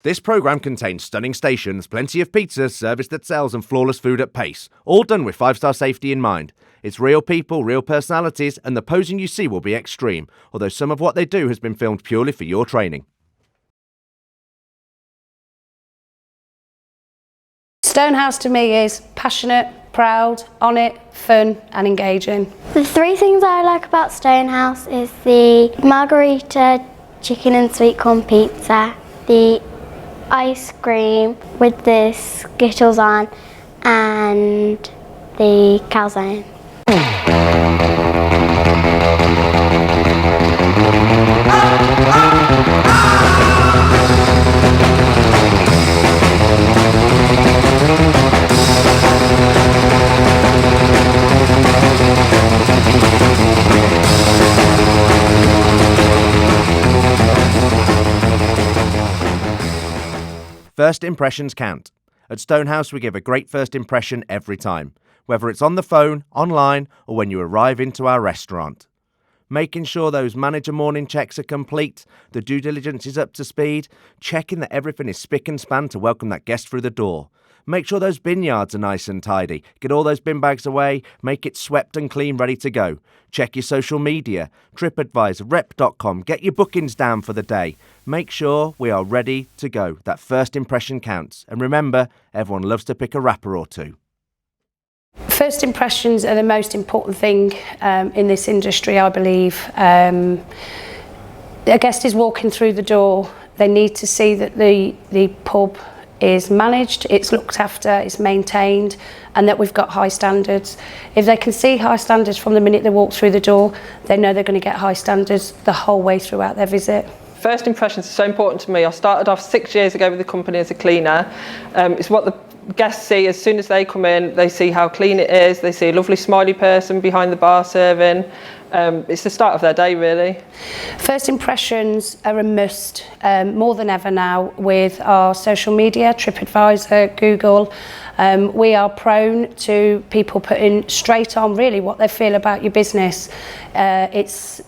This programme contains stunning stations, plenty of pizzas, service that sells and flawless food at pace. All done with 5-star safety in mind. It's real people, real personalities, and the posing you see will be extreme, although some of what they do has been filmed purely for your training. Stonehouse to me is passionate, proud, on it, fun and engaging. The three things I like about Stonehouse is the margarita, chicken and sweet corn pizza, the ice cream with the Skittles on, and the calzone. First impressions count. At Stonehouse, we give a great first impression every time, whether it's on the phone, online, or when you arrive into our restaurant. Making sure those manager morning checks are complete, the due diligence is up to speed, checking that everything is spick and span to welcome that guest through the door. Make sure those bin yards are nice and tidy. Get all those bin bags away, make it swept and clean, ready to go. Check your social media, TripAdvisor, Rep.com, get your bookings down for the day. Make sure we are ready to go. That first impression counts. And remember, everyone loves to pick a rapper or two. First impressions are the most important thing in this industry, I believe. A guest is walking through the door. They need to see that the pub is managed, it's looked after, it's maintained, and that we've got high standards. If they can see high standards from the minute they walk through the door, they know they're going to get high standards the whole way throughout their visit. First impressions are so important to me. I started off 6 years ago with the company as a cleaner. It's what the guests see as soon as they come in. They see how clean it is, they see a lovely smiley person behind the bar serving. It's the start of their day, really. First impressions are a must, more than ever now, with our social media, TripAdvisor, Google. We are prone to people putting straight on really what they feel about your business. It's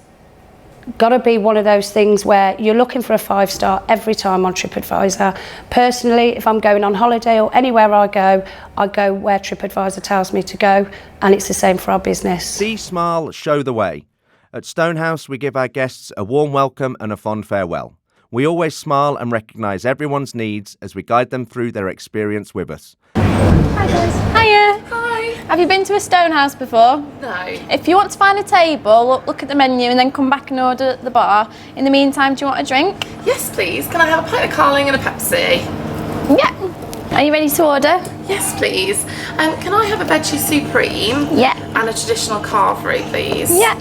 got to be one of those things where you're looking for a 5-star every time on TripAdvisor. Personally, if I'm going on holiday or anywhere I go where TripAdvisor tells me to go, and it's the same for our business. See, smile, show the way. At Stonehouse, we give our guests a warm welcome and a fond farewell. We always smile and recognise everyone's needs as we guide them through their experience with us. Hi guys. Hiya. Hi. Have you been to a Stonehouse before? No. If you want to find a table, look at the menu and then come back and order at the bar. In the meantime, do you want a drink? Yes, please. Can I have a pint of Carling and a Pepsi? Yeah. Are you ready to order? Yes, please. Can I have a veggie supreme? Yeah. And a traditional carvery, please? Yeah.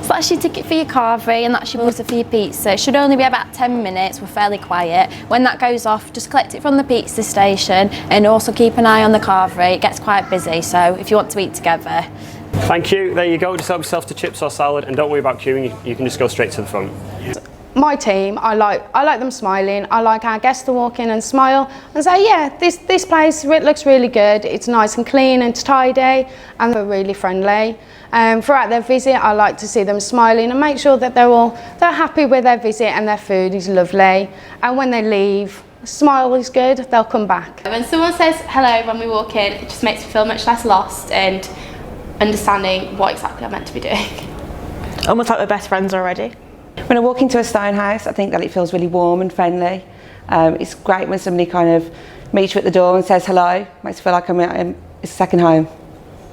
So that's your ticket for your carvery and that's your butter for your pizza. It should only be about 10 minutes, we're fairly quiet. When that goes off, just collect it from the pizza station and also keep an eye on the carvery. It gets quite busy, so if you want to eat together. Thank you, there you go, just help yourself to chips or salad and don't worry about queuing, you can just go straight to the front. My team, I like them smiling. I like our guests to walk in and smile and say, yeah, this place looks really good. It's nice and clean and tidy, and they're really friendly. Throughout their visit, I like to see them smiling and make sure that they're happy with their visit and their food is lovely. And when they leave, smile is good, they'll come back. When someone says hello when we walk in, it just makes me feel much less lost and understanding what exactly I'm meant to be doing. Almost like we're best friends already. When I walk into a Stonehouse, I think that it feels really warm and friendly. It's great when somebody kind of meets you at the door and says hello. Makes me feel like it's a second home.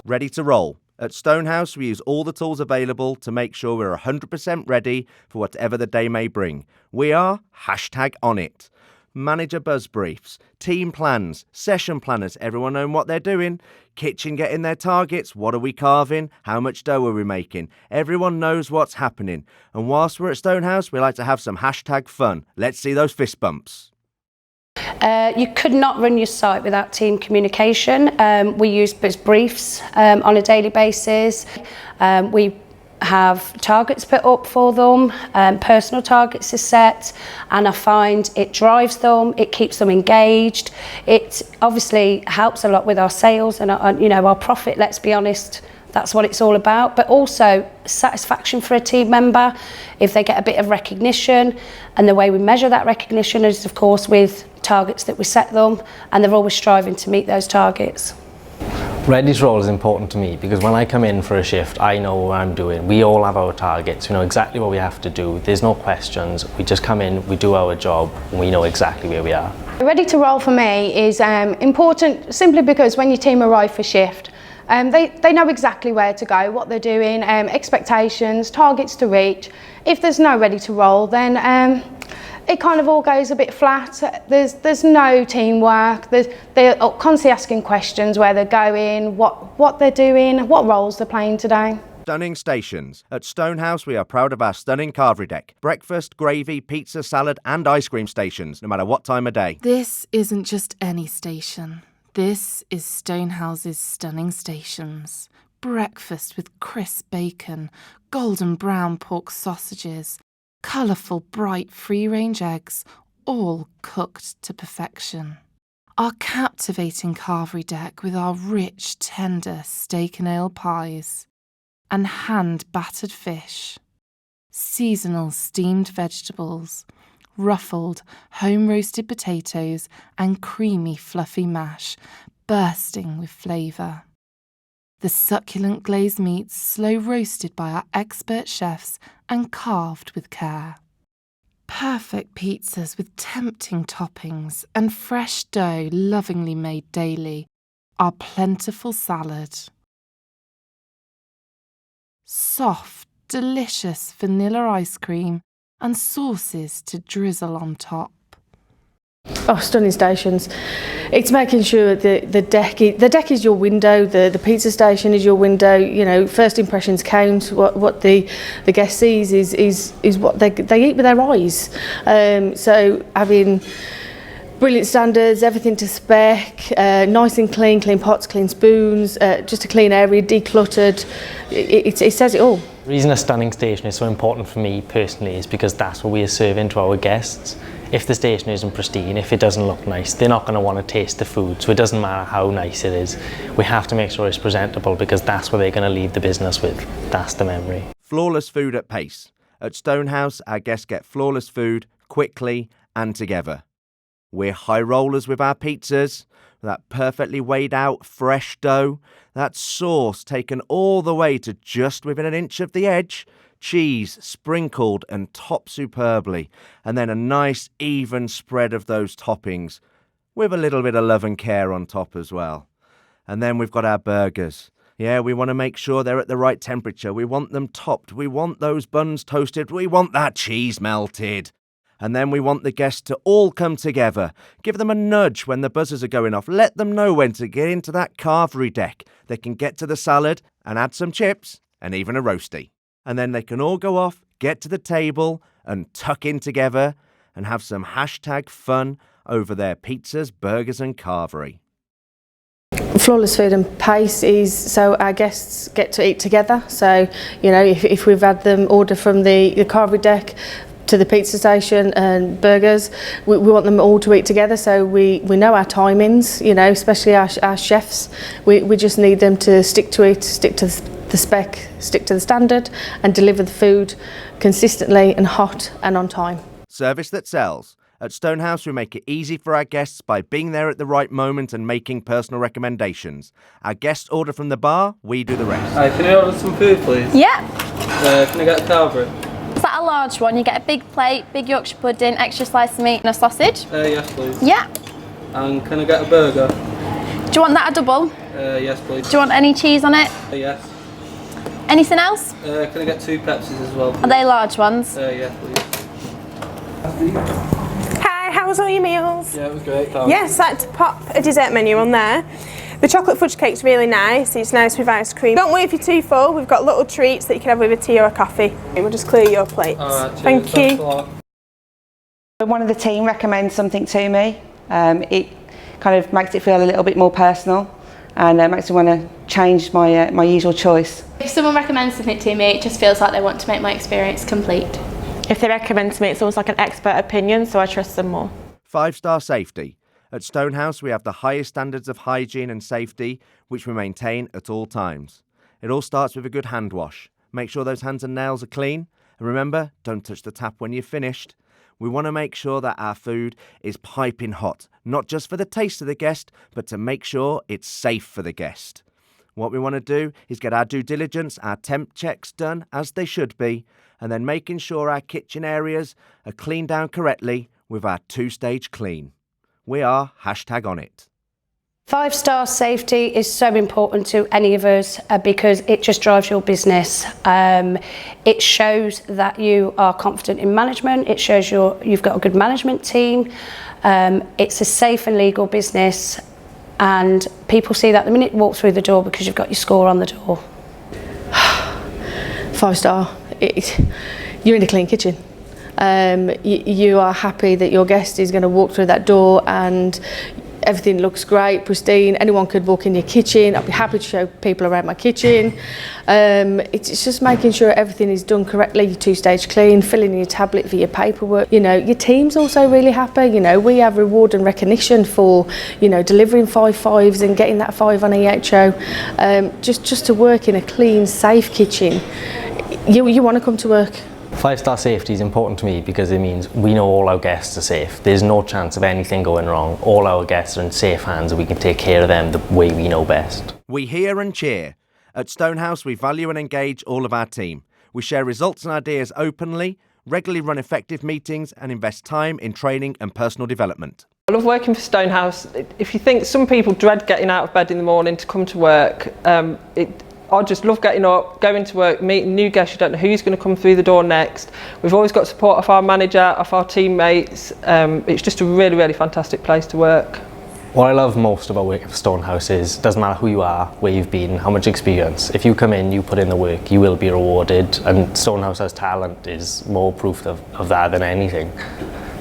Ready to roll. At Stonehouse, we use all the tools available to make sure we're 100% ready for whatever the day may bring. We are #OnIt. Manager buzz briefs, team plans, session planners, everyone knowing what they're doing, kitchen getting their targets, what are we carving, how much dough are we making, everyone knows what's happening. And whilst we're at Stonehouse, we like to have some #fun. Let's see those fist bumps. You could not run your site without team communication. We use buzz briefs on a daily basis. We have targets put up for them, personal targets are set, and I find it drives them, it keeps them engaged. It obviously helps a lot with our sales and our profit, let's be honest. That's what it's all about, but also satisfaction for a team member if they get a bit of recognition, and the way we measure that recognition is of course with targets that we set them, and they're always striving to meet those targets. Ready's role is important to me because when I come in for a shift, I know what I'm doing. We all have our targets, we know exactly what we have to do. There's no questions, we just come in, we do our job, and we know exactly where we are. Ready to roll for me is important simply because when your team arrive for shift, they know exactly where to go, what they're doing, expectations, targets to reach. If there's no ready to roll, then it kind of all goes a bit flat. There's no teamwork. They're constantly asking questions, where they're going, what they're doing, what roles they're playing today. Stunning stations. At Stonehouse, we are proud of our stunning carvery deck. Breakfast, gravy, pizza, salad and ice cream stations, no matter what time of day. This isn't just any station. This is Stonehouse's stunning stations. Breakfast with crisp bacon, golden brown pork sausages, colourful bright free-range eggs, all cooked to perfection. Our captivating carvery deck with our rich, tender steak and ale pies, and hand-battered fish, seasonal steamed vegetables, ruffled, home-roasted potatoes and creamy, fluffy mash, bursting with flavour. The succulent glazed meats slow-roasted by our expert chefs and carved with care. Perfect pizzas with tempting toppings and fresh dough lovingly made daily. Our plentiful salad. Soft, delicious vanilla ice cream and sauces to drizzle on top. Oh, stunning stations. It's making sure the deck is your window, the pizza station is your window. You know, first impressions count. What the guest sees is what they eat with their eyes. So having brilliant standards, everything to spec, nice and clean pots, clean spoons, just a clean area, decluttered. It says it all. The reason a stunning station is so important for me personally is because that's what we are serving to our guests. If the station isn't pristine, if it doesn't look nice, they're not going to want to taste the food, so it doesn't matter how nice it is. We have to make sure it's presentable because that's what they're going to leave the business with. That's the memory. Flawless food at pace. At Stonehouse, our guests get flawless food quickly and together. We're high rollers with our pizzas, that perfectly weighed out fresh dough, that sauce taken all the way to just within an inch of the edge, cheese sprinkled and topped superbly, and then a nice even spread of those toppings with a little bit of love and care on top as well. And then we've got our burgers. Yeah, we want to make sure they're at the right temperature. We want them topped. We want those buns toasted. We want that cheese melted. And then we want the guests to all come together. Give them a nudge when the buzzers are going off. Let them know when to get into that carvery deck. They can get to the salad and add some chips and even a roastie. And then they can all go off, get to the table and tuck in together and have some hashtag fun over their pizzas, burgers and carvery. Flawless food and pace is so our guests get to eat together. So, you know, if we've had them order from the carvery deck to the pizza station and burgers, we want them all to eat together, so we know our timings, you know, especially our chefs. We just need them to stick to it, stick to the spec, stick to the standard and deliver the food consistently and hot and on time. Service that sells. At Stonehouse, we make it easy for our guests by being there at the right moment and making personal recommendations. Our guests order from the bar, we do the rest. Hi, can I order some food, please? Yeah. Can I get a carvery? Is that a large one? You get a big plate, big Yorkshire pudding, extra slice of meat and a sausage? Yes, please. Yeah. And can I get a burger? Do you want that a double? Yes, please. Do you want any cheese on it? Yes. Anything else? Can I get 2 Pepsis as well, please? Are they large ones? Yes, please. Hi, how was all your meals? Yeah, it was great. Thanks. Yes, I'd like to pop a dessert menu on there. The chocolate fudge cake's really nice, it's nice with ice cream. Don't worry if you're too full, we've got little treats that you can have with a tea or a coffee. We'll just clear your plates. Alright, Thank you. Thanks a lot. One of the team recommends something to me. It kind of makes it feel a little bit more personal and makes me want to change my usual choice. If someone recommends something to me, it just feels like they want to make my experience complete. If they recommend to me, it's almost like an expert opinion, so I trust them more. 5-star safety. At Stonehouse, we have the highest standards of hygiene and safety, which we maintain at all times. It all starts with a good hand wash. Make sure those hands and nails are clean. And remember, don't touch the tap when you're finished. We want to make sure that our food is piping hot, not just for the taste of the guest, but to make sure it's safe for the guest. What we want to do is get our due diligence, our temp checks done as they should be, and then making sure our kitchen areas are cleaned down correctly with our 2-stage clean. We are #on it. 5-star safety is so important to any of us because it just drives your business. It shows that you are confident in management. It shows you've got a good management team. It's a safe and legal business, and people see that the minute you walk through the door because you've got your score on the door. 5-star. You're in a clean kitchen. You are happy that your guest is going to walk through that door and everything looks great, pristine. Anyone could walk in your kitchen. I'd be happy to show people around my kitchen. It's just making sure everything is done correctly, your 2-stage clean, filling in your tablet for your paperwork. You know, your team's also really happy. You know, we have reward and recognition for, you know, delivering 5 5s and getting that 5 on EHO. Just to work in a clean, safe kitchen, you want to come to work. 5-star safety is important to me because it means we know all our guests are safe. There's no chance of anything going wrong. All our guests are in safe hands and we can take care of them the way we know best. We hear and cheer. At Stonehouse, we value and engage all of our team. We share results and ideas openly, regularly run effective meetings and invest time in training and personal development. I love working for Stonehouse. If you think some people dread getting out of bed in the morning to come to work, I just love getting up, going to work, meeting new guests. You don't know who's going to come through the door next. We've always got support of our manager, of our teammates. It's just a really, really fantastic place to work. What I love most about working for Stonehouse is it doesn't matter who you are, where you've been, how much experience. If you come in, you put in the work, you will be rewarded, and Stonehouse's talent is more proof of that than anything.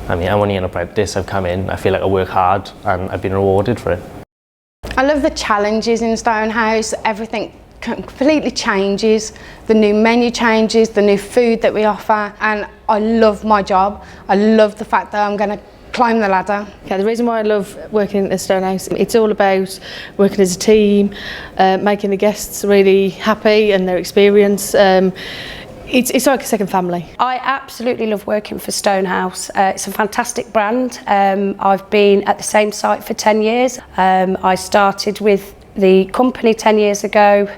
I mean, I'm only an apprentice. I've come in, I feel like I work hard and I've been rewarded for it. I love the challenges in Stonehouse. Everything completely changes, the new menu changes, the new food that we offer, and I love my job. I love the fact that I'm going to climb the ladder. Yeah, the reason why I love working at Stonehouse, it's all about working as a team, making the guests really happy and their experience. It's like a second family. I absolutely love working for Stonehouse. It's a fantastic brand. I've been at the same site for 10 years. I started with the company 10 years ago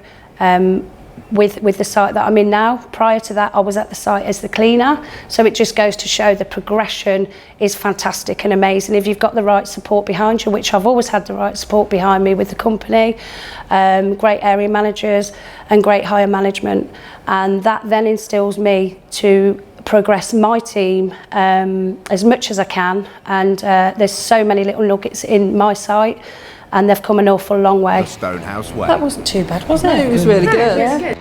with the site that I'm in now. Prior to that, I was at the site as the cleaner. So it just goes to show the progression is fantastic and amazing. If you've got the right support behind you, which I've always had the right support behind me with the company, great area managers and great hire management. And that then instills me to progress my team as much as I can. And there's so many little nuggets in my site, and they've come an awful long way. The Stonehouse Way. That wasn't too bad, was it? It was really good. Yeah.